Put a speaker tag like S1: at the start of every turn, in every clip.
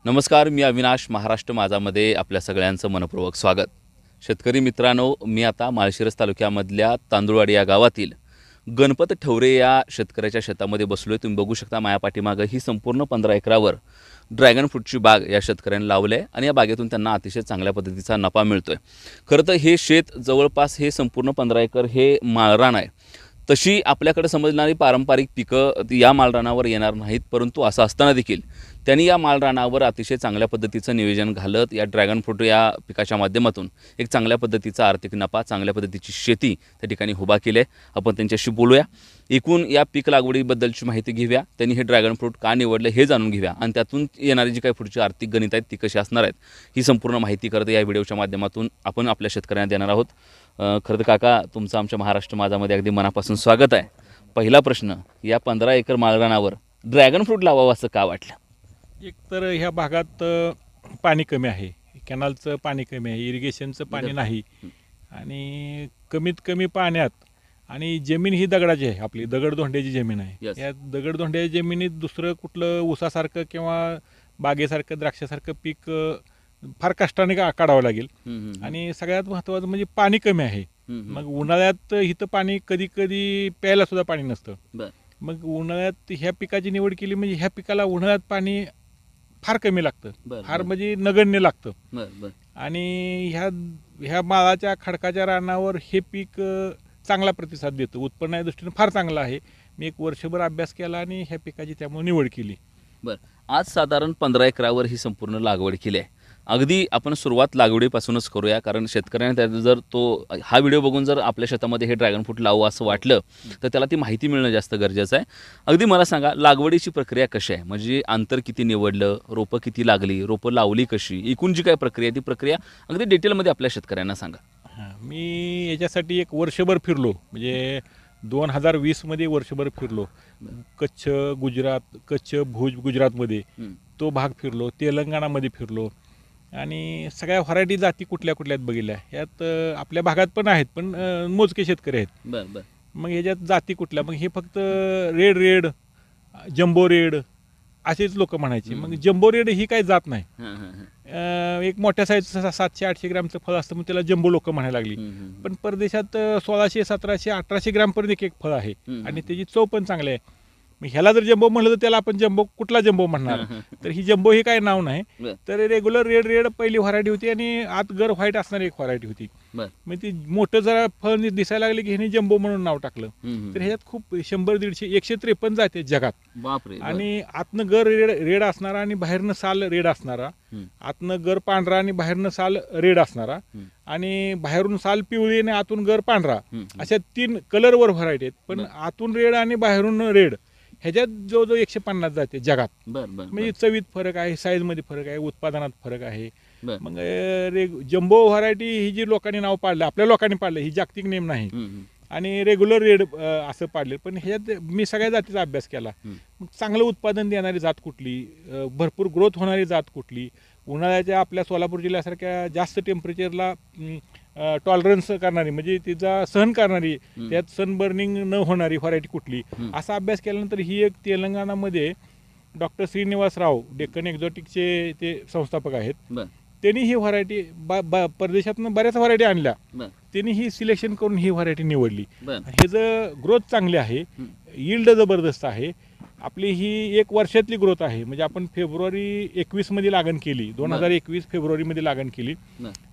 S1: नमस्कार, मी अविनाश. महाराष्ट्र माझामध्ये आपल्या सगळ्यांचं मनपूर्वक स्वागत. शेतकरी मित्रांनो, मी आता माळशिरस तालुक्यामधल्या तांदुळवाडी या गावातील गणपत ठवरे या शेतकऱ्याच्या शेतामध्ये बसलो आहे. तुम्ही बघू शकता माझ्या पाठीमागं ही संपूर्ण 15 एकरावर ड्रॅगन फ्रूटची बाग या शेतकऱ्यांनी लावली आहे आणि या बागेतून त्यांना अतिशय चांगल्या पद्धतीचा नफा मिळतो आहे. खरं तर हे शेत जवळपास हे संपूर्ण 15 एकर हे माळरान आहे. तशी आपल्याकडे समजणारी पारंपरिक पिकं या माळरानावर येणार नाहीत, परंतु असं असताना देखील त्यांनी या माळरानावर अतिशय चांगल्या पद्धतीचं नियोजन घालत या ड्रॅगन फ्रूट या पिकाच्या माध्यमातून एक चांगल्या पद्धतीचा आर्थिक नफा, चांगल्या पद्धतीची शेती त्या ठिकाणी उभा केली आहे. आपण त्यांच्याशी बोलूया, एकूण या पीक लागवडीबद्दलची माहिती घेऊया, त्यांनी हे ड्रॅगन फ्रूट का निवडले हे जाणून घेऊया आणि त्यातून येणारी जी काही पुढची आर्थिक गणित आहेत ती कशी असणार आहेत ही संपूर्ण माहिती करत या व्हिडिओच्या माध्यमातून आपण आपल्या शेतकऱ्यांना देणार आहोत. खरं तर काका, तुमचं आमच्या महाराष्ट्र माझामध्ये अगदी मनापासून स्वागत आहे. पहिला प्रश्न, या 15 एकर माळरानावर ड्रॅगन फ्रूट लावावं असं का वाटलं?
S2: एक तर ह्या भागात पाणी कमी आहे, कॅनलचं पाणी कमी आहे, इरिगेशनचं पाणी नाही आणि कमीत कमी पाण्यात आणि जमीन ही दगडाची आहे, आपली दगडधोंड्याची जमीन आहे.
S1: Yes.
S2: या दगडधोंड्याच्या जमिनीत दुसरं कुठलं ऊसासारखं किंवा बागेसारखं द्राक्षासारखं पीक फार कष्टाने काढावं लागेल. आणि सगळ्यात महत्त्वाचं म्हणजे पाणी कमी आहे. मग उन्हाळ्यात इथं पाणी कधी कधी प्यायला सुद्धा पाणी नसतं.
S1: बरं.
S2: मग उन्हाळ्यात ह्या पिकाची निवड केली म्हणजे ह्या पिकाला उन्हाळ्यात पाणी फार कमी लागतं,
S1: बरं,
S2: फार
S1: बरं.
S2: म्हणजे नगण्य लागतं.
S1: बरं बरं.
S2: आणि ह्या माळाच्या खडकाच्या रानावर हे पीक चांगला प्रतिसाद देतं, उत्पन्नाच्या दृष्टीने फार चांगलं आहे. मी एक वर्षभर अभ्यास केला आणि ह्या पिकाची त्यामुळे निवड केली.
S1: बरं, आज साधारण 15 एकरावर ही संपूर्ण लागवड केली आहे. अगदी आपण सुरुवात लागवडीपासूनच करूया, कारण शेतकऱ्याने त्यात जर हा व्हिडिओ बघून जर आपल्या शेतामध्ये हे ड्रॅगन फ्रूट लावू असं वाटलं तर त्याला ती माहिती मिळणं जास्त गरजेचं आहे. अगदी मला सांगा, लागवडीची प्रक्रिया कशी आहे? म्हणजे अंतर किती निवडलं, रोपं किती लागली, रोपं लावली कशी, एकूण जी काय प्रक्रिया ती प्रक्रिया अगदी डिटेलमध्ये आपल्या शेतकऱ्यांना सांगा.
S2: मी याच्यासाठी एक वर्षभर फिरलो, म्हणजे 2020मध्ये वर्षभर फिरलो. कच्छ गुजरात, कच्छ भुज गुजरातमध्ये तो भाग फिरलो, तेलंगणामध्ये फिरलो आणि सगळ्या व्हरायटी जाती कुठल्या कुठल्यात बघितल्या. यात आपल्या भागात पण आहेत, पण मोजके शेतकरी आहेत.
S1: बरं बरं.
S2: मग ह्याच्यात जाती कुठल्या, मग हे फक्त रेड, जम्बो रेड असेच लोक म्हणायचे. मग जम्बो रेड ही काही जात नाही. एक मोठ्या साईजचं 700-800 ग्रामचं फळ असतं, मग त्याला जम्बो लोक म्हणायला लागली. पण परदेशात 1600, 1700, 1800 ग्रामपर्यंत एक फळ आहे आणि त्याची चव पण चांगली आहे. मग ह्याला जर जम्बो म्हणलं तर त्याला आपण कुठला जम्बो म्हणणार? तर ही जम्बो हे काही नाव नाही. तर रेग्युलर रेड पहिली व्हरायटी होती आणि आत गर व्हाईट असणारी एक व्हरायटी होती. मग ती मोठं जरा फळ दिसायला लागले की ह्याने जम्बो म्हणून नाव टाकलं. तर ह्याच्यात खूप 100-150, 153 जाती जगात.
S1: बापरे.
S2: आणि आतनं गर रेड असणारा आणि बाहेरनं साल रेड असणारा, आतनं गर पांढरा आणि बाहेरनं साल रेड असणारा, आणि बाहेरून साल पिवळी आणि आतून गर पांढरा, अशा 3 कलरवर व्हरायटी आहेत. पण आतून रेड आणि बाहेरून रेड ह्याच्यात जवळजवळ 150 जाते जगात. म्हणजे चवीत फरक आहे, साईजमध्ये फरक आहे, उत्पादनात फरक आहे. मग जम्बो व्हरायटी ही जी लोकांनी नाव पाडलं, आपल्या लोकांनी पाडलं, ही जागतिक नेम नाही. आणि रेग्युलर रेड असं पाडले. पण ह्याच्यात मी सगळ्या जातीचा अभ्यास केला. मग चांगलं उत्पादन देणारी जात कुठली, भरपूर ग्रोथ होणारी जात कुठली, उन्हाळ्याच्या आपल्या सोलापूर जिल्ह्यासारख्या जास्त टेम्परेचरला टॉलरन्स करणारी, म्हणजे तिचा सहन करणारी, त्यात सनबर्निंग न होणारी व्हरायटी कुठली, असा अभ्यास केल्यानंतर ही एक तेलंगणामध्ये डॉक्टर श्रीनिवास राव, डेक्कन एक्झॉटिकचे ते संस्थापक आहेत, त्यांनी ही व्हरायटी परदेशातून बऱ्याच व्हरायटी आणल्या. त्यांनी ही सिलेक्शन करून ही व्हरायटी निवडली. ह्याचं ग्रोथ चांगली आहे, यील्ड जबरदस्त आहे. आपली ही 1 वर्षातली ग्रोथ आहे. म्हणजे आपण फेब्रुवारी 21 मध्ये लागण केली, 2021 फेब्रुवारीमध्ये लागण केली.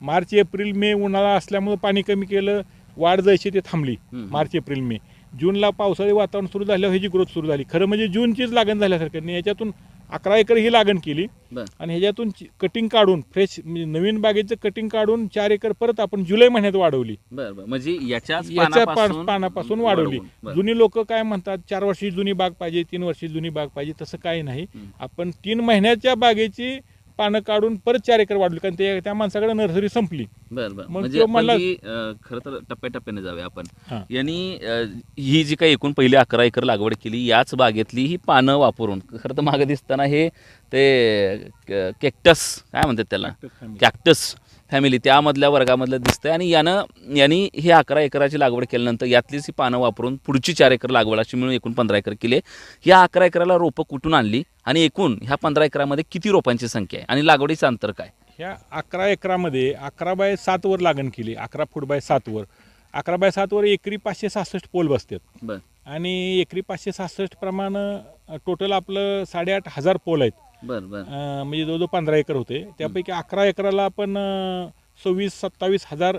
S2: मार्च, एप्रिल, मे उन्हाळा असल्यामुळे पाणी कमी केलं, वाढ जायची ते थांबली. मार्च, एप्रिल, मे, जूनला पावसाळी वातावरण सुरू झाल्यावर ह्याची ग्रोथ सुरू झाली. खरं म्हणजे जूनचीच लागण झाल्यासारखं. याच्यातून 11 एकर ही लागण केली आणि ह्याच्यातून कटिंग काढून फ्रेश, म्हणजे नवीन बागेचं कटिंग काढून 4 एकर परत आपण जुलै महिन्यात वाढवली.
S1: म्हणजे याच्या
S2: पानापासून वाढवली. जुनी लोक काय म्हणतात, 4 वर्षी जुनी बाग पाहिजे, 3 वर्षी जुनी बाग पाहिजे, तसं काही नाही. आपण 3 महिन्याच्या बागेची पानं काढून परत 4 एकर वाढवली, कारण त्या माणसाकडे नर्सरी संपली.
S1: म्हणजे खरं तर टप्प्याटप्प्याने जाऊया आपण. यांनी ही जी काही एकूण पहिली 11 एकर लागवड केली, याच बागेतली ही पानं वापरून, खरं तर मागे दिसताना हे ते कॅक्टस काय म्हणतात त्याला, कॅक्टस फॅमिली त्यामधल्या वर्गामधलं दिसतंय आणि यांनी हे 11 एकराची लागवड केल्यानंतर यातलीच ही पानं वापरून पुढची 4 एकर लागवड अशी मिळून एकूण 15 एकर केली. या 11 एकराला रोपं कुठून आणली आणि एकूण ह्या 15 एकरामध्ये किती रोपांची संख्या आहे आणि लागवडीचं अंतर काय?
S2: ह्या 11 एकरामध्ये 11x7 वर लागण केली. 11 फूट बाय 7 वर 11x7 वर एकरी 566 पोल बसतात.
S1: बरं
S2: आणि एकरी 566 प्रमाणे टोटल आपलं 8,500 पोल आहेत.
S1: बरं बरं
S2: म्हणजे जवळजवळ 15 एकर होते. त्यापैकी 11 एकराला आपण 26-27 हजार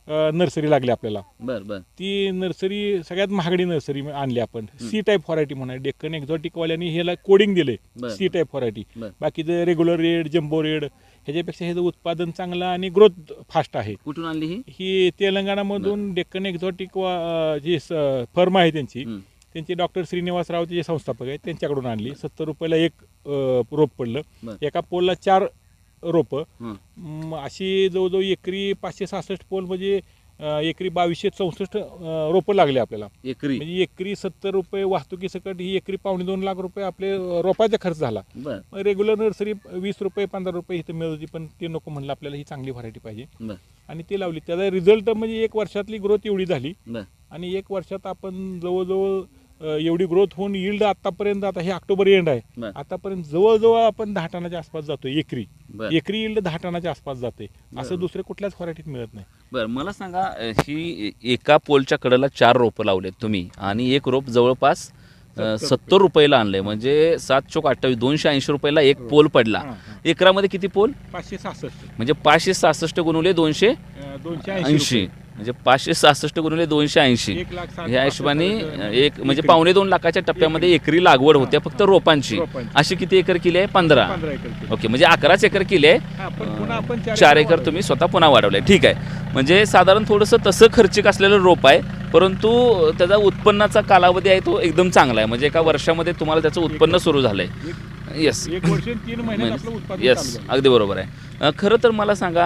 S2: नर्सरी लागली आपल्याला.
S1: बरं बरं
S2: ती नर्सरी सगळ्यात महागडी नर्सरी आणली आपण. सी टाईप व्हरायटी म्हणा. डेक्कन एक्झॉटिकवाल्यांनी ह्याला कोडिंग दिले
S1: बरं.
S2: C type variety.
S1: बरं.
S2: बाकीचं रेग्युलर रेड, जम्बो रेड ह्याच्यापेक्षा ह्याचं उत्पादन चांगलं आणि ग्रोथ फास्ट आहे.
S1: कुठून आणली
S2: ही तेलंगणामधून डेक्कन एक्झॉटिक जी फर्म आहे त्यांची त्यांचे डॉक्टर श्रीनिवास राव जे संस्थापक आहेत त्यांच्याकडून आणली. 70 रुपयाला एक रोप पडलं.
S1: बरं.
S2: एका पोलला 4 रोपं.
S1: हं.
S2: अशी जवळजवळ एकरी 566 पोल म्हणजे एकरी 2264 रोपं लागले आपल्याला.
S1: एकरी
S2: म्हणजे एकरी 70 रुपये वाहतुकीसकट ही एकरी 2.25 लाख रुपये आपले रोपाचा खर्च झाला.
S1: बरं
S2: रेग्युलर नर्सरी 20 रुपये 15 रुपये इथं मिळत होती, पण ते नको म्हणलं आपल्याला ही चांगली व्हरायटी पाहिजे
S1: बरं
S2: आणि ती लावली. त्याचा रिझल्ट म्हणजे 1 वर्षातली ग्रोथ एवढी झाली
S1: बरं
S2: आणि 1 वर्षात आपण जवळजवळ एवढी ग्रोथ होऊन यील्ड आतापर्यंत, आता हे ऑक्टोबर एंड आहे,
S1: बरं
S2: आतापर्यंत जवळजवळ आपण 10 टनाच्या आसपास जातोय एकरी.
S1: बरं
S2: एकरी यील्ड 10 टनाच्या आसपास जाते. असं
S1: बरं.
S2: दुसऱ्या कुठल्याच व्हरायटीत मिळत नाही.
S1: बरं मला सांगा ही एका पोलच्या कडेला 4 रोपं लावलेत तुम्ही आणि एक रोप जवळपास 70 रुपयाला आणलंय. म्हणजे 7 चोक 28 280 रुपयाला एक पोल पडला.
S2: हां, हां.
S1: एकरामध्ये किती पोल?
S2: 566
S1: म्हणजे 566 गुणुले 280
S2: 280
S1: म्हणजे 566 गुणिले 280
S2: 1,60,000
S1: ह्या हिशोबाने एक म्हणजे 1.25 लाखाच्या टप्प्यामध्ये एकरी लागवड होते फक्त रोपांची. अशी किती एकर केली आहे? 15.
S2: 15 एकर.
S1: ओके म्हणजे 11 एकर केली आहे.
S2: हां, पण पुन्हा आपण
S1: 4 एकर तुम्ही स्वतः पुन्हा वाढवलंय. ठीक आहे. म्हणजे साधारण थोडंसं तसं खर्चिक असलेलं रोप आहे, परंतु त्याचा उत्पन्नाचा कालावधी आहे तो एकदम चांगला आहे. म्हणजे एका वर्षामध्ये तुम्हाला त्याचं उत्पन्न सुरू झालंय. येस
S2: 1 वर्ष 3 महिन्यात आपलं उत्पादन
S1: येस
S2: चालू झालं.
S1: अगदी बरोबर आहे. खरं तर मला सांगा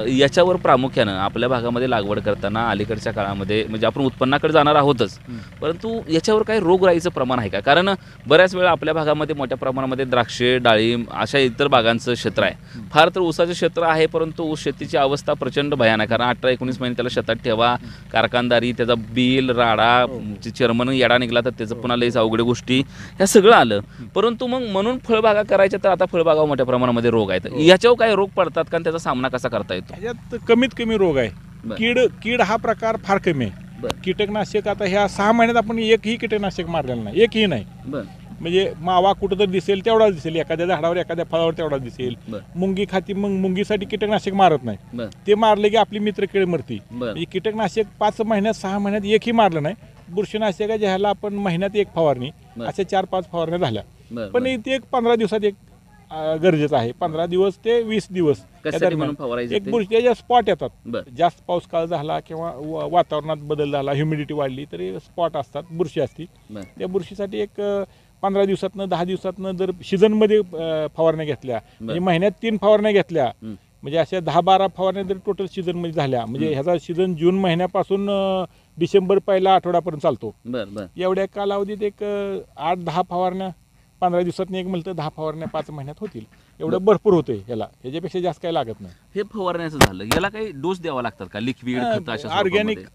S1: याच्यावर प्रामुख्यानं आपल्या भागामध्ये लागवड करताना अलीकडच्या काळामध्ये म्हणजे आपण उत्पन्नाकडे जाणार आहोतच, परंतु याच्यावर काही रोगराईचं प्रमाण आहे का? कारण बऱ्याच वेळा आपल्या भागामध्ये मोठ्या प्रमाणामध्ये द्राक्षे, डाळिंब अशा इतर बागांचं क्षेत्र आहे. फार तर ऊसाचं क्षेत्र आहे, परंतु ऊस शेतीची अवस्था प्रचंड भयानक आहे. कारण 18-19 महिने त्याला शेतात ठेवा, कारखानदारी, त्याचा बिल, राडा, चेअरमन येडा निघाला तर त्याचं पुन्हा लईच अवघड गोष्टी ह्या सगळं आलं. परंतु मग म्हणून फळबागा करायच्या तर आता फळबागा मोठ्या प्रमाणामध्ये रोग आहेत. याच्यावर काय रोग पडतात का? त्याचा सामना कसा करता येतो?
S2: ह्याच्यात कमीत कमी रोग आहे.
S1: बरं.
S2: कीड हा प्रकार फार कमी आहे.
S1: बरं.
S2: कीटकनाशक आता ह्या 6 महिन्यात आपण एकही कीटकनाशक मारलेलं नाही, एकही नाही.
S1: बरं
S2: म्हणजे मावा कुठं तर दिसेल तेवढाच दिसेल, एखाद्या झाडावर एखाद्या फळावर तेवढाच दिसेल.
S1: बरं
S2: मुंगी खाती, मग मुंगीसाठी कीटकनाशक मारत नाही.
S1: बरं
S2: ते मारले की आपली मित्र किड मरती.
S1: बरं
S2: म्हणजे कीटकनाशक 5 महिन्यात 6 महिन्यात एकही मारलं नाही. बुरशीनाशक आहे ज्याला आपण महिन्यात 1 फवारणी,
S1: बरं.
S2: अशा 4-5 फवारण्या झाल्या.
S1: बरं
S2: पण इथे एक 15 दिवसात एक गरजेचं आहे. 15 दिवस ते 20 दिवस त्या
S1: कशासाठी
S2: दरम्यान
S1: म्हणून फवारायचं
S2: एक
S1: ते?
S2: बुरशीच्या स्पॉट येतात.
S1: बरं
S2: जास्त पाऊस काळ झाला किंवा वातावरणात बदल झाला, ह्युमिडिटी वाढली तरी स्पॉट असतात, बुरशी असती.
S1: बरं
S2: त्या बुरशीसाठी एक 15 दिवसातनं 10 दिवसातनं जर सीझनमध्ये फवारण्या घेतल्या, म्हणजे महिन्यात 3 फवारण्या घेतल्या, म्हणजे अशा 10-12 फवारण्या जर टोटल सीझनमध्ये झाल्या, म्हणजे ह्याचा सीझन जून महिन्यापासून डिसेंबर पहिला आठवड्यापर्यंत चालतो.
S1: बरं बरं
S2: एवढ्या कालावधीत एक 8-10 फवारण्या 15 दिवसात एक म्हणलं 10 फवारण्या 5 महिन्यात होतील. एवढं भरपूर होतंय ह्याला, ह्याच्यापेक्षा जास्त काही लागत नाही.
S1: हे फवारण्याचं झालं. याला काही डोस द्यावा लागतात का? लिक्विड खत अशा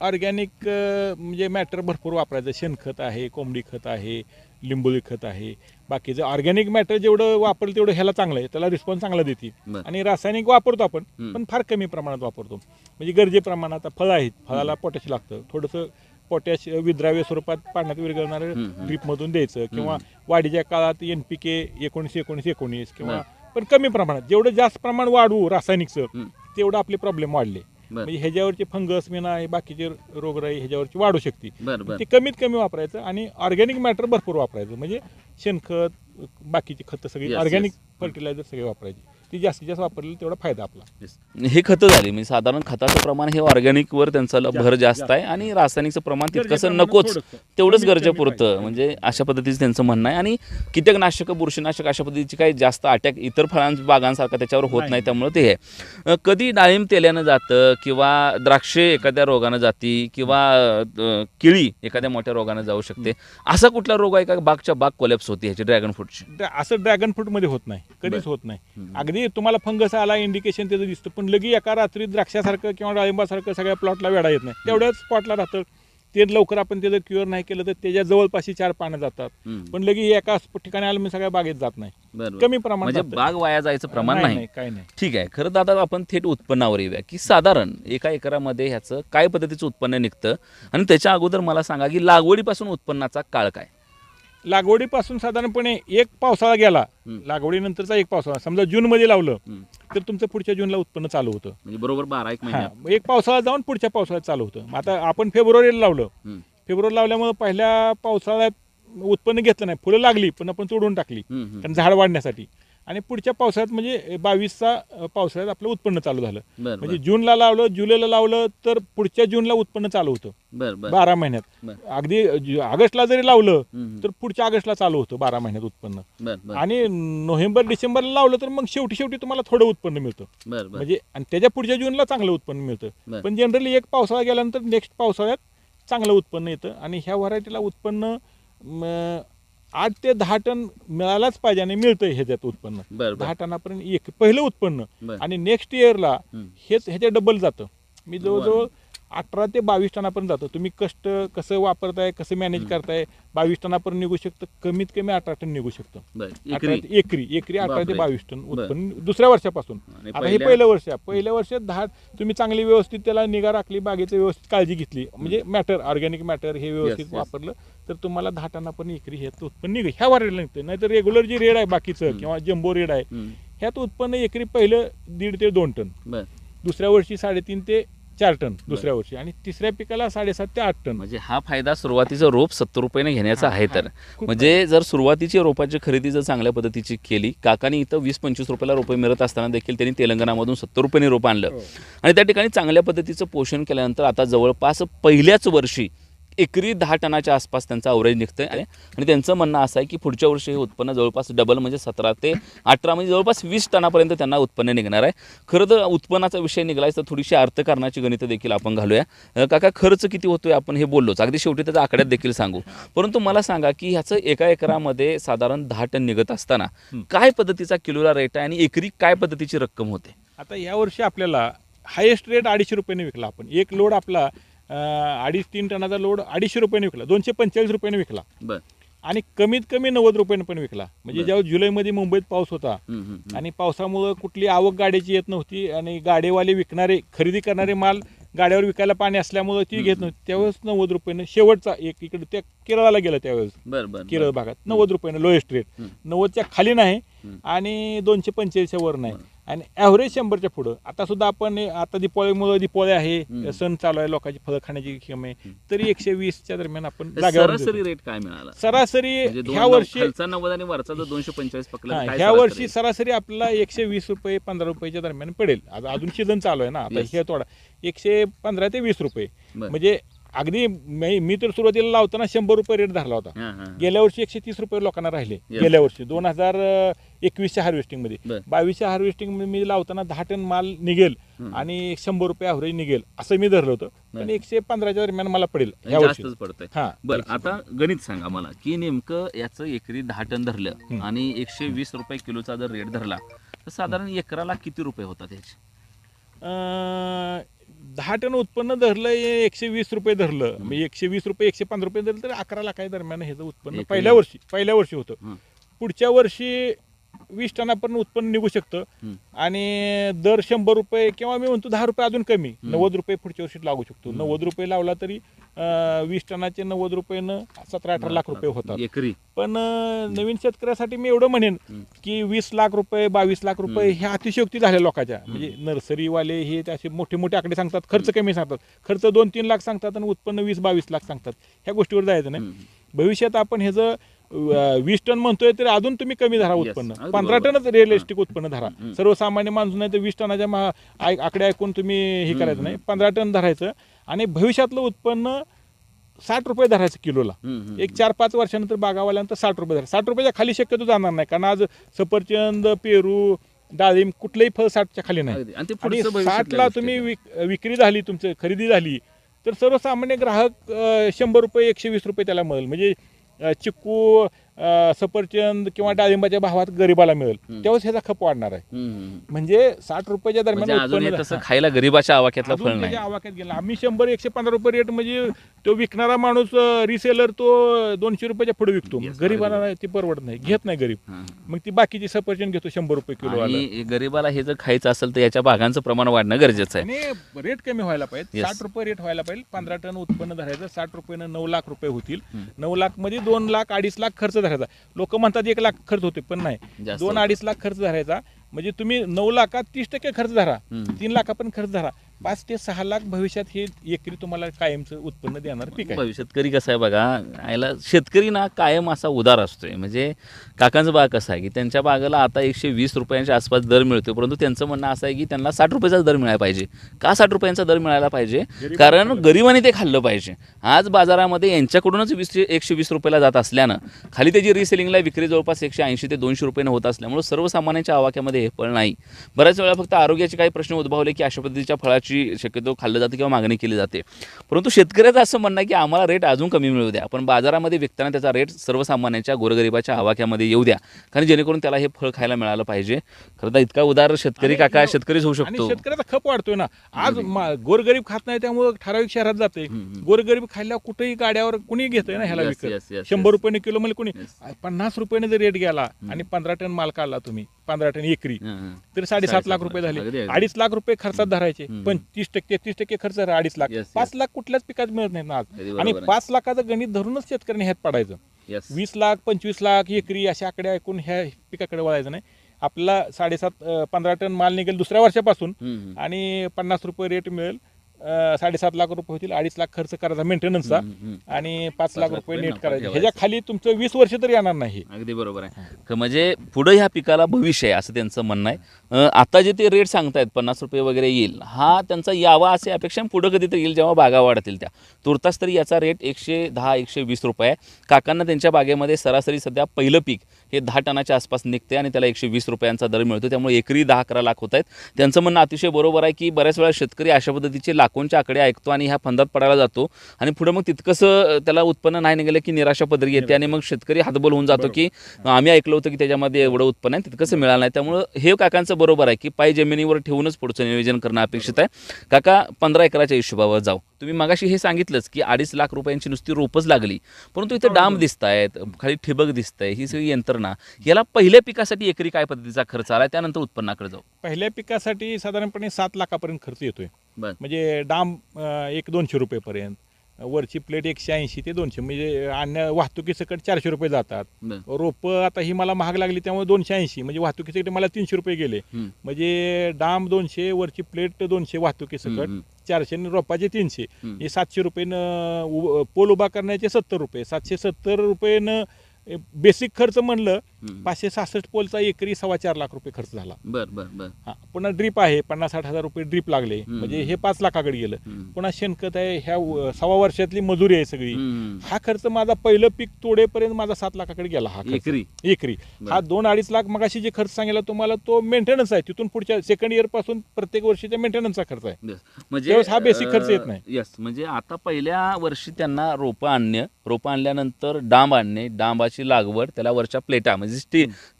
S2: ऑर्गॅनिक म्हणजे मॅटर भरपूर वापरायचं. शेणखत आहे, कोंबडी खत आहे, लिंबोळी खत आहे. बाकीचं ऑर्गॅनिक मॅटर जेवढं वापरलं तेवढं ह्याला चांगलं आहे, त्याला रिस्पॉन्स चांगला देते.
S1: बरं.
S2: आणि रासायनिक वापरतो आपण, पण फार कमी प्रमाणात वापरतो. म्हणजे गरजेप्रमाणात. आता फळं आहेत, फळाला पोटॅश लागतं, थोडंसं पोटॅश विद्राव्य स्वरूपात पाण्यात विरघळणारं ड्रीपमधून द्यायचं, किंवा वाढीच्या काळात NPK 19-19-19 किंवा पण कमी प्रमाणात. जेवढं जास्त प्रमाण वाढवू रासायनिकचं तेवढं आपले प्रॉब्लेम वाढले. म्हणजे ह्याच्यावरचे फंगस म्हणा, बाकीचे रोगराई ह्याच्यावरची वाढू शकते. ते कमीत कमी वापरायचं आणि ऑर्गॅनिक मॅटर भरपूर वापरायचं. म्हणजे शेणखत, बाकीची खतं सगळी ऑर्गॅनिक फर्टिलायझर सगळे वापरायचे. ती जास्तीत जास्त वापरलेलं तेवढा फायदा आपला.
S1: हे खतं झाली म्हणजे साधारण खताचं प्रमाण हे ऑर्गॅनिकवर त्यांचा भर जास्त आहे आणि रासायनिकचं प्रमाण तितकंसं नकोच, तेवढंच गरजेपुरतं. म्हणजे अशा पद्धतीचं त्यांचं म्हणणं आहे. आणि कीटकनाशक, बुरशीनाशक अशा पद्धतीची काही जास्त अटॅक इतर बागांसारखा त्याच्यावर होत नाही. त्यामुळे ते आहे. कधी डाळिंब तेल्यानं जातं किंवा द्राक्षे एखाद्या रोगानं जाती किंवा केळी एखाद्या मोठ्या रोगानं जाऊ शकते, असा कुठला रोग आहे का बागच्या बाग कोलॅप्स होती ह्याची ड्रॅगन फ्रूटची?
S2: असं ड्रॅगन फ्रूटमध्ये होत नाही, कधीच होत नाही. अगदी जरी तुम्हाला फंगस आला इंडिकेशन त्याचं दिसतं, पण लगी एका रात्री द्राक्षासारखं किंवा डाळिंबासारखं सगळ्या प्लॉटला वेढा येत नाही. तेवढ्याच स्पॉटला राहतं ते. लवकर आपण त्याचं क्युअर नाही केलं तर त्याच्या जवळपाशी 4 पानं जातात, पण लगी एका ठिकाणी आलं मी सगळ्या बागेत जात नाही.
S1: बरोबर.
S2: कमी प्रमाणात
S1: म्हणजे
S2: जातं.
S1: बाग वाया जायचं प्रमाण नाही.
S2: काही नाही.
S1: ठीक आहे. खरं तर आता आपण थेट उत्पन्नावर येऊया की साधारण एका एकरामध्ये ह्याचं काय पद्धतीचं उत्पन्न निघतं, आणि त्याच्या अगोदर मला सांगा की लागवडीपासून उत्पन्नाचा काळ काय.
S2: लागवडीपासून साधारणपणे एक पावसाळा गेला, लागवडीनंतरचा एक पावसाळा समजा जूनमध्ये लावलं तर तुमचं पुढच्या जूनला उत्पन्न चालू होतं.
S1: म्हणजे बरोबर 12 महिन्यात
S2: एक पावसाळा जाऊन पुढच्या पावसाळ्यात चालू होतं. मग आता आपण फेब्रुवारीला लावलं, फेब्रुवारी लावल्यामुळे पहिल्या पावसाळ्यात उत्पन्न घेतलं नाही, फुलं लागली पण आपण तोडून टाकली कारण झाड वाढण्यासाठी. आणि पुढच्या पावसाळ्यात म्हणजे 22चा पावसाळ्यात आपलं उत्पन्न चालू झालं. म्हणजे जूनला लावलं, जुलैला लावलं तर पुढच्या जूनला उत्पन्न चालू होतं 12 महिन्यात. अगदी ऑगस्टला जरी लावलं तर पुढच्या ऑगस्टला चालू होतं 12 महिन्यात उत्पन्न. आणि नोव्हेंबर डिसेंबरला लावलं तर मग शेवटी तुम्हाला थोडं उत्पन्न मिळतं. म्हणजे आणि त्याच्या पुढच्या जूनला चांगलं उत्पन्न मिळतं. पण जनरली एक पावसाळा गेल्यानंतर नेक्स्ट पावसाळ्यात चांगलं उत्पन्न येतं. आणि ह्या व्हरायटीला उत्पन्न 8 ते 10 टन मिळालाच पाहिजे, आणि मिळतंय ह्याच्यात उत्पन्न 10 टनापर्यंत एक पहिलं उत्पन्न. आणि नेक्स्ट इयरला ह्याच्या डबल जातं. मी जवळजवळ 18 ते 22 टनापर्यंत जातं. तुम्ही कष्ट कसं वापरताय, कसं मॅनेज करताय, 22 टनापर्यंत निघू शकतं, कमीत कमी 18 टन निघू शकतं. एकरी 18 ते 22 टन उत्पन्न दुसऱ्या वर्षापासून. आता हे पहिल्या वर्षात 10 तुम्ही चांगली व्यवस्थित त्याला निगा राखली, बागेची व्यवस्थित काळजी घेतली, म्हणजे मॅटर ऑर्गॅनिक मॅटर हे व्यवस्थित वापरलं तर तुम्हाला 10 टनापर्यंत एकरी ह्यात उत्पन्न निघेल. ह्या वाढीला निघतं. नाहीतर रेग्युलर जी रेड आहे बाकीचं किंवा जम्बो रेड आहे ह्यात उत्पन्न एकरी पहिलं 1.5 ते 2 टन, दुसऱ्या वर्षी 3.5 ते 4 टन दुसऱ्या वर्षी, आणि तिसऱ्या पिकाला 7.5 ते 8 टन.
S1: म्हणजे हा फायदा सुरुवातीचं रोप 70 रुपयाने घेण्याचा आहे. तर म्हणजे जर सुरुवातीची रोपाची खरेदी जर चांगल्या पद्धतीची केली, काकांनी इथं 20-25 रुपयाला रोपे मिळत असताना देखील त्यांनी तेलंगणामधून 70 रुपयाने रोप आणलं, आणि त्या ठिकाणी चांगल्या पद्धतीचं पोषण केल्यानंतर आता जवळपास पहिल्याच वर्षी एकरी 10 टनाच्या आसपास त्यांचा अवरेज निघतंय. आणि त्यांचं म्हणणं असं आहे की पुढच्या वर्षी हे उत्पन्न जवळपास डबल, म्हणजे 17 ते 18 म्हणजे जवळपास 20 टनापर्यंत त्यांना उत्पन्न निघणार आहे. खरं तर उत्पन्नाचा विषय निघालाय तर थोडीशी अर्थकारणाची गणितं देखील आपण घालूया. काका, खर्च किती होतोय आपण हे बोललोच, अगदी शेवटी त्याच्या आकड्यात देखील सांगू, परंतु मला सांगा की ह्याचं एका एकरामध्ये साधारण 10 टन निघत असताना काय पद्धतीचा किलोला रेट आहे आणि एकरी काय पद्धतीची रक्कम होते.
S2: आता यावर्षी आपल्याला हायेस्ट रेट 250 रुपयाने विकला. आपण एक लोड आपला 2.5-3 टनाचा लोड 250 रुपयाने विकला, 245 रुपयाने विकला. आणि कमीत कमी 90 रुपयाने पण विकला. म्हणजे जेव्हा जुलैमध्ये मुंबईत पाऊस होता आणि पावसामुळे कुठली आवक गाड्याची येत नव्हती, आणि गाडेवाले विकणारे खरेदी करणारे माल गाड्यावर विकायला पाणी असल्यामुळे ती घेत नव्हती, त्यावेळेस 90 रुपयाने शेवटचा एक इकडे त्या केरळाला गेलं त्यावेळेस केरळ भागात 90 रुपयाने लोएस्ट रेट, 90च्या खाली नाही आणि 245च्या वर नाही, आणि ॲव्हरेज 100च्या पुढं. आता सुद्धा आपण आता दिवाळी आहे, सण चालू आहे, लोकांची फळं खाण्याची क्षम आहे, तरी 120च्या दरम्यान आपण
S1: सरासरी रेट काय मिळाला.
S2: सरासरी ह्या वर्षी
S1: 90 आणि वरचा 245 पकडला,
S2: ह्या वर्षी सरासरी आपल्याला 120 रुपये 15 रुपयाच्या दरम्यान पडेल. अजून सीझन चालू आहे ना, आता हे थोडा 115 ते 20 रुपये. म्हणजे अगदी मी तर सुरुवातीला लावताना 100 रुपये रेट धरला होता. गेल्या वर्षी 130 रुपये लोकांना राहिले. गेल्या वर्षी 2021च्या हार्वेस्टिंग मध्ये. 22च्या हार्वेस्टिंग मध्ये मी लावताना 10 टन माल निघेल आणि 100 रुपये ॲव्हरेज निघेल असं मी धरलं होतं, पण 115च्या दरम्यान मला पडेल ह्या वर्षी.
S1: बरं, आता गणित सांगा मला की नेमकं याचं एकरी 10 टन धरलं आणि 120 रुपये किलोचा जर रेट धरला तर साधारण एकराला किती रुपये होतात याचे.
S2: 10 टन उत्पन्न धरलं, 120 रुपये धरलं, म्हणजे 120 रुपये 105 रुपये धरलं तर 11 लाखाच्या दरम्यान ह्याचं उत्पन्न पहिल्या वर्षी होतं. पुढच्या वर्षी 20 टनापर्यंत उत्पन्न निघू शकतं, आणि दर 100 रुपये किंवा मी म्हणतो 10 रुपये अजून कमी 90 रुपये पुढच्या वर्षी लागू शकतो. 90 रुपये लावला तरी 20 टनाचे 90 रुपयेनं 17-18 लाख रुपये होतात
S1: एकरी.
S2: पण नवीन शेतकऱ्यासाठी मी एवढं म्हणेन की 20 लाख रुपये 22 लाख रुपये ह्या अतिशयोक्ती झाल्या लोकांच्या. म्हणजे नर्सरीवाले हे असे मोठे मोठे आकडे सांगतात, खर्च कमी सांगतात, खर्च 2-3 लाख सांगतात आणि उत्पन्न 20-22 लाख सांगतात. ह्या गोष्टीवर जायचं नाही. भविष्यात आपण हे जर 20 टन म्हणतोय तर अजून तुम्ही कमी धरा उत्पन्न, 15 टनच रिअलिस्टिक उत्पन्न धरा. सर्वसामान्य माणूस नाही तर 20 टनाच्या आकडे ऐकून तुम्ही हे करायचं नाही, 15 टन धरायचं. आणि भविष्यातलं उत्पन्न 60 रुपये धरायचं किलोला. एक 4-5 वर्षानंतर बागावाल्यानंतर 60 रुपये धरा. 60 रुपयाच्या खाली शक्यतो जाणार नाही, कारण आज सफरचंद, पेरू, डाळिंब कुठलंही फळ 60च्या खाली नाही. आणि 60ला तुम्ही विक्री झाली, तुमची खरेदी झाली तर सर्वसामान्य ग्राहक 100 रुपये 120 रुपये त्याला मिळेल. म्हणजे चिक्कू सफरचंद किंवा डाळिंबाच्या भावात गरिबाला मिळेल तेव्हाच ह्याचा खप वाढणार आहे. म्हणजे 60 रुपयाच्या
S1: म्हणजे
S2: दरम्यान
S1: अजून हे
S2: उत्पन्न
S1: तसं खायला गरीबाच्या आवाक्यातलं फळ
S2: अजून
S1: नाही.
S2: त्याच्या आवाक्यात गेला. आम्ही 100-115 रुपये रेट म्हणजे तो विकणारा माणूस रिसेलर तो 200 रुपयाच्या पुढे विकतो. गरीबाला ती परवडत नाही, घेत नाही गरीब. मग ती बाकीची सफरचंद घेतो 100 रुपये किलो.
S1: आणि गरीबाला हे जर खायचं असेल तर याच्या बागांचं प्रमाण वाढणं गरजेचं आहे.
S2: आणि रेट कमी व्हायला पाहिजे. 60 रुपये रेट व्हायला पाहिजे. 15 टन उत्पन्न धरायचं. 60 रुपयानं 9 लाख रुपये होतील. 9 लाख मध्ये 2 लाख 2.5 लाख खर्च धरायचा. लोक म्हणतात 1 लाख खर्च होते, पण नाही, 2-2.5 लाख खर्च धरायचा. म्हणजे तुम्ही 9 लाखात 30% खर्च धरा, 3 लाखापर्यंत खर्च धरा. 5 ते 6 लाख भविष्यात हे एकरी तुम्हाला कायमचं उत्पन्न देणार पीक आहे.
S1: शेतकरी कसं आहे बघा, याला शेतकरी ना कायम असा उदार असतोय. म्हणजे काकांचं बाग कसं आहे की त्यांच्या बागाला आता 120 रुपयांच्या आसपास दर मिळतोय, परंतु त्यांचं म्हणणं असं आहे की त्यांना 60 रुपयाचा दर मिळायला पाहिजे. का 60 रुपयांचा दर मिळायला पाहिजे? कारण गरिबांनी ते खाल्लं पाहिजे. आज बाजारामध्ये यांच्याकडूनच 120 रुपयाला जात असल्यानं खाली त्याची रिसेलिंगला विक्री जवळपास 180 ते 200 रुपयानं होत असल्यामुळे सर्वसामान्यांच्या आवाक्यामध्ये हे फळ नाही. बऱ्याच वेळा फक्त आरोग्याचे काही प्रश्न उद्भवले की अशा पद्धतीच्या फळाची शक्यतो खाल्लं जातं किंवा मागणी केली जाते. परंतु शेतकऱ्याचं असं म्हणणं आहे की आम्हाला रेट अजून कमी मिळू द्या, पण बाजारामध्ये विकताना त्याचा रेट सर्वसामान्यांच्या गोरगरिबाच्या आवाक्यामध्ये येऊ द्या, कारण जेणेकरून त्याला हे फळ खायला मिळालं पाहिजे. खरं तर इतका उदार शेतकरी काका शेतकरीच होऊ शकतो.
S2: शेतकऱ्याचा खप वाढतोय ना. आज गोरगरीब खात नाही त्यामुळे ठराविक शहरात जाते. गोरगरीब खाल्ल्या कुठेही गाड्यावर कुणी घेतोय ना ह्याला विकत. 100 रुपयाने किलो म्हणजे कुणी 50 रुपयाने जर रेट गेला आणि 15 टन माल काढला तुम्ही, 15 टन एकरी, तर 7.5 लाख रुपये झाले. 2.5 लाख रुपये खर्चात धरायचे, पण 30% खर्च 2.5 लाख. 5 लाख कुठल्याच पिकात मिळत नाही ना आज. आणि 5 लाखाचं गणित धरूनच शेतकऱ्यांनी ह्यात पडायचं. 20 लाख 25 लाख एकरी अशा आकडे ऐकून ह्या पिकाकडे वळायचं नाही. आपला 15 टन माल निघेल दुसऱ्या वर्षापासून आणि 50 रुपये रेट मिळेल. 7.5 लाख रुपये होतील. 2.5 लाख खर्च करायचा मेंटेनन्सचा आणि 5 लाख रुपये नेट करायचे. ह्याच्या खाली तुमचं 20 वर्ष तरी येणार नाही.
S1: अगदी बरोबर आहे. म्हणजे पुढे ह्या पिकाला भविष्य आहे असं त्यांचं म्हणणं आहे. आता जे ते रेट सांगतायत 50 रुपये वगैरे येईल, हा त्यांचा यावा असे अपेक्षा पुढे कधीतरी येईल जेव्हा बागा वाढतील त्या. तुर्तास तरी याचा रेट 110-120 रुपये आहे. काकांना त्यांच्या बागेमध्ये सरासरी सध्या पहिलं पीक हे 10 टनाच्या आसपास निघते आणि त्याला 120 रुपयांचा दर मिळतो. त्यामुळे एकरी 10-11 लाख होत आहेत. त्यांचं म्हणणं अतिशय बरोबर आहे की बऱ्याच वेळा शेतकरी अशा पद्धतीचे लाखोंच्या आकडे ऐकतो आणि ह्या फंदात पडायला जातो आणि पुढे मग तितकंसं त्याला उत्पन्न नाही निघालं की निराशा पदरी येते आणि मग शेतकरी हातबल होऊन जातो की आम्ही ऐकलं होतं की त्याच्यामध्ये एवढं उत्पन्न आहे, तितकंसं मिळालं नाही. त्यामुळे हे काकांचं बरोबर आहे की पाय जमिनीवर ठेवूनच पुढचं नियोजन करणं अपेक्षित आहे. काका 15 एकराच्या हिशोबावर जाऊ. तुम्ही मागाशी हे सांगितलंच की 2.5 लाख रुपयांची नुसती रोपच लागली, परंतु इथं डांब दिसत आहेत, खाली ठिबक दिसतंय, ही सगळी यंत्रणा. याला पहिल्या पिकासाठी एकरी काय पद्धतीचा खर्च आला, त्यानंतर उत्पन्नाकडे जाऊ.
S2: पहिल्या पिकासाठी साधारणपणे 7 लाखापर्यंत खर्च येतोय. म्हणजे डांब 100-200 रुपयेपर्यंत, वरची प्लेट 180 ते 200, म्हणजे अन्य वाहतुकीसकट 400 रुपये जातात. रोपं आता ही मला महाग लागली त्यामुळे 280, म्हणजे वाहतुकीसाठी मला 300 रुपये गेले. म्हणजे डांब 200, वरची प्लेट 200, वाहतुकीसकट 400 आणि रोपाचे 300, हे 700 रुपयेनं. पोल उभा करण्याचे 70 रुपये, 770 रुपयेनं बेसिक खर्च म्हणलं. 566 पोलचा एकरी 4.25 लाख रुपये खर्च झाला. हा, पुन्हा ड्रीप आहे 50-60 हजार रुपये ड्रीप लागले, म्हणजे हे 5 लाखाकडे गेलं. पुन्हा शेणखत आहे, ह्या 6 वर्षातली मजुरी आहे सगळी. हा खर्च माझा पहिलं पीक तोडेपर्यंत माझा 7 लाखाकडे गेला. हा एकरी हा 2-2.5 लाख मगाशी जे खर्च सांगितला तुम्हाला तो मेंटेनन्स आहे. तिथून पुढच्या सेकंड इयर पासून प्रत्येक वर्षीच्या मेंटेनन्सचा खर्च आहे. म्हणजे हा बेसिक खर्च येत नाही.
S1: म्हणजे आता पहिल्या वर्षी त्यांना रोपं आणल्यानंतर डांब आणणे, डांबाची लागवड, त्याला वरच्या प्लेटा म्हणजे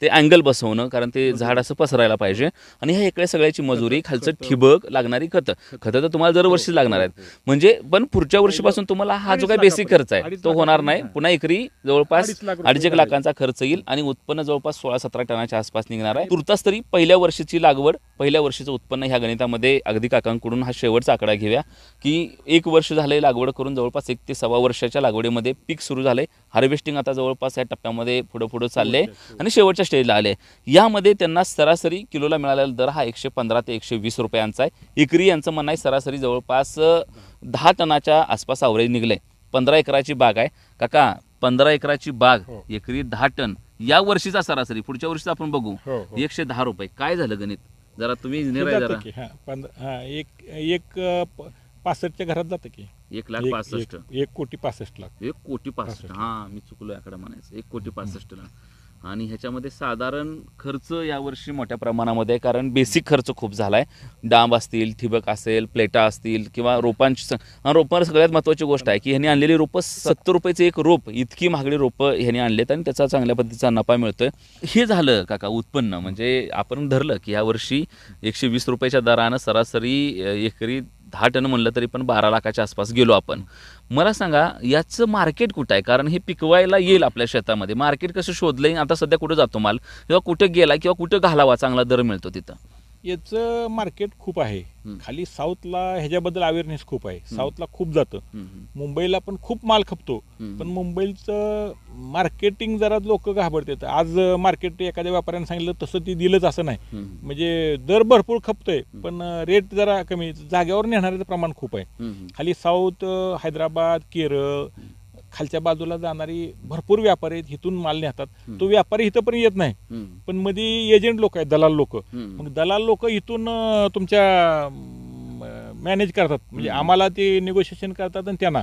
S1: ते अँगल बसवणं, कारण ते झाड असं पसरायला पाहिजे, आणि ह्या इकडे सगळ्याची मजुरी, खालचं ठिबक, लागणारी खतं तर तुम्हाला दरवर्षी लागणार आहेत. म्हणजे पण पुढच्या वर्षीपासून तुम्हाला हा जो काही बेसिक खर्च आहे तो होणार नाही. पुन्हा एकरी जवळपास 2.5 लाखांचा खर्च येईल आणि उत्पन्न जवळपास 16-17 टनाच्या आसपास निघणार आहे. तुर्तास तरी पहिल्या वर्षीची लागवड, पहिल्या वर्षीचं उत्पन्न ह्या गणितामध्ये अगदी काकांकडून हा शेवटचा आकडा घेऊया की 1 वर्ष झालंय लागवड करून, जवळपास 1 ते 1.25 वर्षाच्या लागवडीमध्ये पीक सुरू झालंय. हार्वेस्टिंग आता जवळपास या टप्प्यामध्ये पुढे चालले आणि शेवटच्या स्टेजला आले. यामध्ये त्यांना सरासरी किलोला मिळालेला दर हा 115 ते 120 रुपयांचा आहे. एकरी यांचं म्हणणं आहे सरासरी जवळपास 10 टनाच्या आसपास अवरेज निघलंय. 15 एकराची बाग आहे काका. 15 एकराची बाग, एकरी 10 टन, या वर्षीचा सरासरी, पुढच्या वर्षीचा आपण बघू. 110 रुपये. काय झालं गणित? जरा तुम्ही इंजिनियर आहे जरा.
S2: 1,65,000च्या घरात जातं की
S1: 1,65,000.
S2: 1,65,00,000.
S1: 1,65,00,000. हा, मी चुकलो आकडा म्हणायचं. 1,65,00,000. आणि ह्याच्यामध्ये साधारण खर्च यावर्षी मोठ्या प्रमाणामध्ये आहे, कारण बेसिक खर्च खूप झाला आहे. डांब असतील, ठिबक असेल, प्लेटा असतील किंवा रोपांची रोपांवर सगळ्यात महत्त्वाची गोष्ट आहे की ह्यांनी आणलेली रोपं 70 रुपयाचे एक रोप, इतकी महागडी रोपं ह्यांनी आणलेत आणि त्याचा चांगल्या पद्धतीचा नफा मिळतोय. हे झालं काका उत्पन्न. म्हणजे आपण धरलं की यावर्षी 120 रुपयाच्या दरानं सरासरी एकरी 10 टन म्हणलं तरी पण 12 लाखाच्या आसपास गेलो आपण. मला सांगा याचं मार्केट कुठं आहे? कारण हे पिकवायला येईल आपल्या शेतामध्ये, मार्केट कसं शोधलंय, आता सध्या कुठं जातो माल किंवा कुठं गेला किंवा कुठं घालावा चांगला दर मिळतो तिथं?
S2: याचं मार्केट खूप आहे. खाली साऊथला ह्याच्याबद्दल अवेअरनेस खूप आहे. साऊथला खूप जातं. मुंबईला पण खूप माल खपतो. पण मुंबईचं मार्केटिंग जरा लोक घाबरतात. आज मार्केट एखाद्या व्यापाऱ्याने सांगितलं तसं ती दिलंच असं नाही. म्हणजे दर भरपूर खपतोय पण रेट जरा कमी, जाग्यावर नेणाऱ्याचं प्रमाण खूप आहे. खाली साऊथ, हैदराबाद, केरळ, खालच्या बाजूला जाणारी भरपूर व्यापारी आहेत, इथून माल नेतात. तो व्यापारी इथं पण येत नाही, पण मध्ये एजंट लोक आहेत, दलाल लोक. मग दलाल लोक इथून तुमच्या मॅनेज करतात. म्हणजे आम्हाला ते निगोशिएशन करतात आणि त्यांना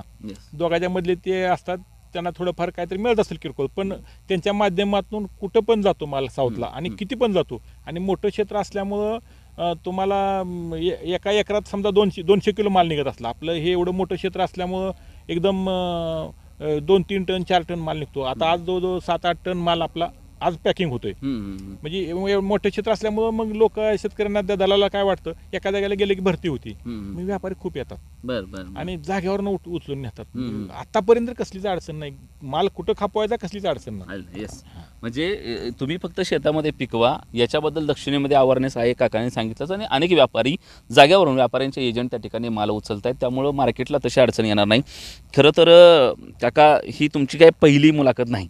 S2: दोघांच्या मधले ते असतात, त्यांना थोडंफार काहीतरी मिळत असेल किरकोळ, पण त्यांच्या माध्यमातून कुठं पण जातो माल साऊथला आणि किती पण जातो. आणि मोठं क्षेत्र असल्यामुळं तुम्हाला एका एकरात समजा 200 किलो माल निघत असला, आपलं हे एवढं मोठं क्षेत्र असल्यामुळं एकदम 2-3 टन 4 टन माल निघतो. आता आज जवळजवळ 7-8 टन माल आपला आज पॅकिंग होतोय. म्हणजे मोठे क्षेत्र असल्यामुळं मग लोक शेतकऱ्यांना त्या दलाला काय वाटतं, एका जागेला गेले की भरती होती. मग व्यापारी खूप येतात आणि जागेवर उचलून नेतात. आतापर्यंत कसलीच अडचण नाही, माल कुठं खपवायचा कसलीच अडचण नाही.
S1: येस, म्हणजे तुम्ही फक्त शेतामध्ये पिकवा याच्याबद्दल दक्षिणेमध्ये अवेअरनेस आहे, काकाने सांगितलंच. आणि अनेक व्यापारी जाग्यावरून व्यापाऱ्यांचे एजंट त्या ठिकाणी माल उचलत आहेत, त्यामुळं मार्केटला तशी अडचण येणार नाही. खरं तर काका ही तुमची काही पहिली मुलाखत नाही.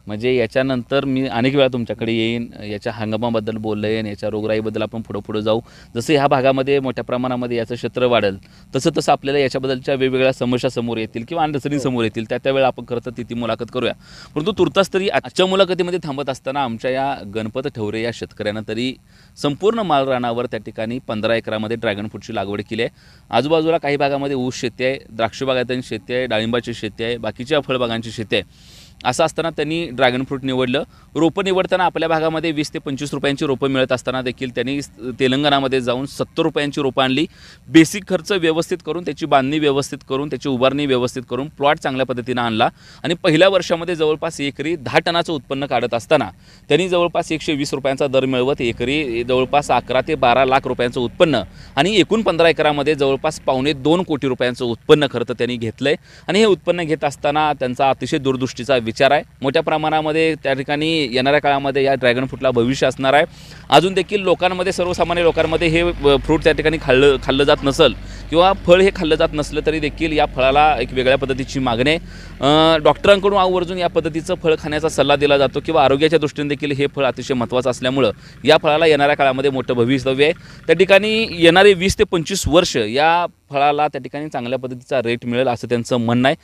S1: म्हणजे याच्यानंतर मी अनेक वेळा तुमच्याकडे येईन, याच्या हंगामाबद्दल बोललेन, याच्या रोगराईबद्दल आपण पुढं जाऊ. जसं ह्या भागामध्ये मोठ्या प्रमाणामध्ये याचं क्षेत्र वाढेल तसं आपल्याला याच्याबद्दलच्या वेगवेगळ्या समस्या समोर येतील किंवा अडचणी समोर येतील, त्यावेळेला आपण खरं तर ती मुलाखत करूया. परंतु तुर्तास तरी आजच्या मुलाखतीमध्ये थांबत असताना आमच्या या गणपत ठवरे या शेतकऱ्यानं तरी संपूर्ण माल रानावर त्या ठिकाणी 15 एकरामध्ये ड्रॅगन फ्रूटची लागवड केली आहे. आजूबाजूला काही भागामध्ये ऊस शेती आहे, द्राक्ष बागायतींची शेती आहे, डाळिंबाची शेती आहे, बाकीच्या फळबागांची शेती आहे. असं असताना त्यांनी ड्रॅगन फ्रूट निवडलं. रोपं निवडताना आपल्या भागामध्ये 20 ते 25 रुपयांची रोपं मिळत असताना देखील त्यांनी तेलंगणामध्ये जाऊन 70 रुपयांची रोपं आणली. बेसिक खर्च व्यवस्थित करून, त्याची बांधणी व्यवस्थित करून, त्याची उभारणी व्यवस्थित करून प्लॉट चांगल्या पद्धतीनं आणला आणि पहिल्या वर्षामध्ये जवळपास एकरी 10 टनाचं उत्पन्न काढत असताना त्यांनी जवळपास 120 रुपयांचा दर मिळवत एकरी जवळपास 11 ते 12 लाख रुपयांचं उत्पन्न आणि एकूण 15 एकरामध्ये जवळपास 1.25 कोटी रुपयांचं उत्पन्न खरं तर त्यांनी घेतलं आहे. आणि हे उत्पन्न घेत असताना त्यांचा अतिशय दूरदृष्टीचा विचार आहे. मोठ्या प्रमाणामध्ये त्या ठिकाणी येणाऱ्या काळामध्ये या ड्रॅगन फ्रूटला भविष्य असणार आहे. अजून देखील लोकांमध्ये, सर्वसामान्य लोकांमध्ये हे फ्रूट त्या ठिकाणी खाल्लं जात नसेल किंवा फळ हे खाल्लं जात नसलं तरी देखील या फळाला एक वेगळ्या पद्धतीची मागणी आहे. डॉक्टरांकडून आवर्जून या पद्धतीचं फळ खाण्याचा सल्ला दिला जातो किंवा आरोग्याच्या दृष्टीने देखील हे फळ अतिशय महत्त्वाचं असल्यामुळं या फळाला येणाऱ्या काळामध्ये मोठं भवितव्य आहे. त्या ठिकाणी येणारे 20 ते 25 वर्ष या फळाला त्या ठिकाणी चांगल्या पद्धतीचा रेट मिळेल असं त्यांचं म्हणणं आहे.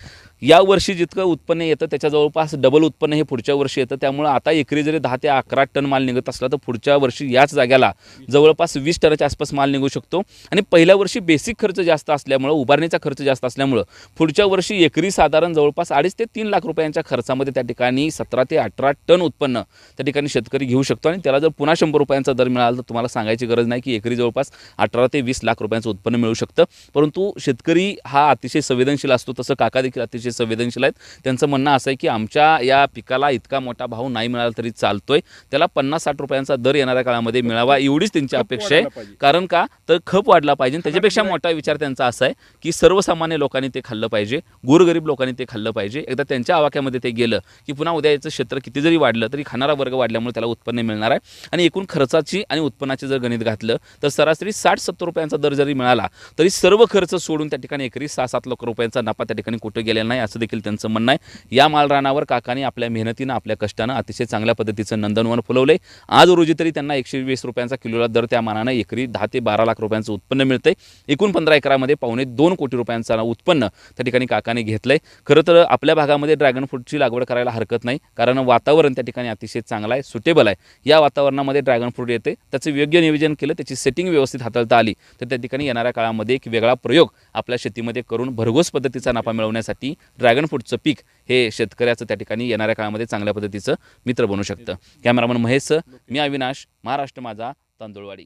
S1: या वर्षी जितकं उत्पन्न येतं त्याच्या जवळपास डबल उत्पन्न हे पुढच्या वर्षी येतं. त्यामुळं आता एकरी जरी 10 ते 11 टन माल निघत असला तर पुढच्या वर्षी याच जाग्याला जवळपास 20 टनाच्या आसपास माल निघू शकतो. आणि पहिल्या वर्षी बेसिक खर्च जास्त असल्यामुळं, उभारणीचा खर्च जास्त असल्यामुळं पुढच्या वर्षी एकरी साधारण जवळपास 2.5 ते 3 लाख रुपयांच्या खर्चामध्ये त्या ठिकाणी 17 ते 18 टन उत्पन्न त्या ठिकाणी शेतकरी घेऊ शकतो. आणि त्याला जर पुन्हा 100 रुपयांचा दर मिळाला तर तुम्हाला सांगायची गरज नाही की एकरी जवळपास 18 ते 20 लाख रुपयांचं उत्पन्न मिळू शकतं. परंतु शेतकरी हा अतिशय संवेदनशील असतो, तसं काका देखील अतिशय संवेदनशील आहेत. त्यांचं म्हणणं असं आहे की आमच्या या पिकाला इतका मोठा भाव नाही मिळाला तरी चालतोय, त्याला 50-60 रुपयांचा दर येणाऱ्या काळामध्ये मिळावा एवढीच त्यांची अपेक्षा आहे. कारण का तर खप वाढला पाहिजे. त्याच्यापेक्षा मोठा विचार त्यांचा असा आहे की सर्वसामान्य लोकांनी ते खाल्लं पाहिजे, गोरगरीब लोकांनी ते खाल्लं पाहिजे. एकदा त्यांच्या आवाक्यामध्ये ते गेलं की पुन्हा उद्या याचं क्षेत्र किती जरी वाढलं तरी खाणारा वर्ग वाढल्यामुळे त्याला उत्पन्न मिळणार आहे. आणि एकूण खर्चाची आणि उत्पन्नाचे जर गणित घातलं तर सरासरी 60-70 रुपयांचा दर जरी मिळाला तरी सर्व खर्च सोडून त्या ठिकाणी एकरी 6-7 लाख रुपयांचा नफा त्या ठिकाणी कुठं गेलेला नाही असं देखील त्यांचं म्हणणं आहे. या मालरानावर काकांनी आपल्या मेहनतीनं, आपल्या कष्टानं अतिशय चांगल्या पद्धतीचं नंदनवन फुलवलंय. आज रोजी तरी त्यांना 120 रुपयांचा किलोला दर त्या मानानं एकरी 10 ते 12 लाख रुपयांचं उत्पन्न मिळतंय. एकूण 15 15 एकरामध्ये 2.25 कोटी रुपयांचा उत्पन्न त्या ठिकाणी काकाने घेतलंय. खरं तर आपल्या भागामध्ये ड्रॅगन फ्रूटची लागवड करायला हरकत नाही, कारण वातावरण त्या ठिकाणी अतिशय चांगलं आहे, सुटेबल आहे. या वातावरणामध्ये ड्रॅगन फ्रूट येते, त्याचं योग्य नियोजन केलं, त्याची सेटिंग व्यवस्थित हाताळता आली तर त्या ठिकाणी येणाऱ्या काळामध्ये एक वेगळा प्रयोग आपल्या शेतीमध्ये करून भरघोस पद्धतीचा नफा मिळवण्यासाठी ड्रॅगन फ्रूटचं पीक हे शेतकऱ्याचं त्या ठिकाणी येणाऱ्या काळामध्ये चांगल्या पद्धतीचं मित्र बनू शकतं. कॅमेरामन महेश, मी अविनाश, महाराष्ट्र माझा, तांदुळवाडी.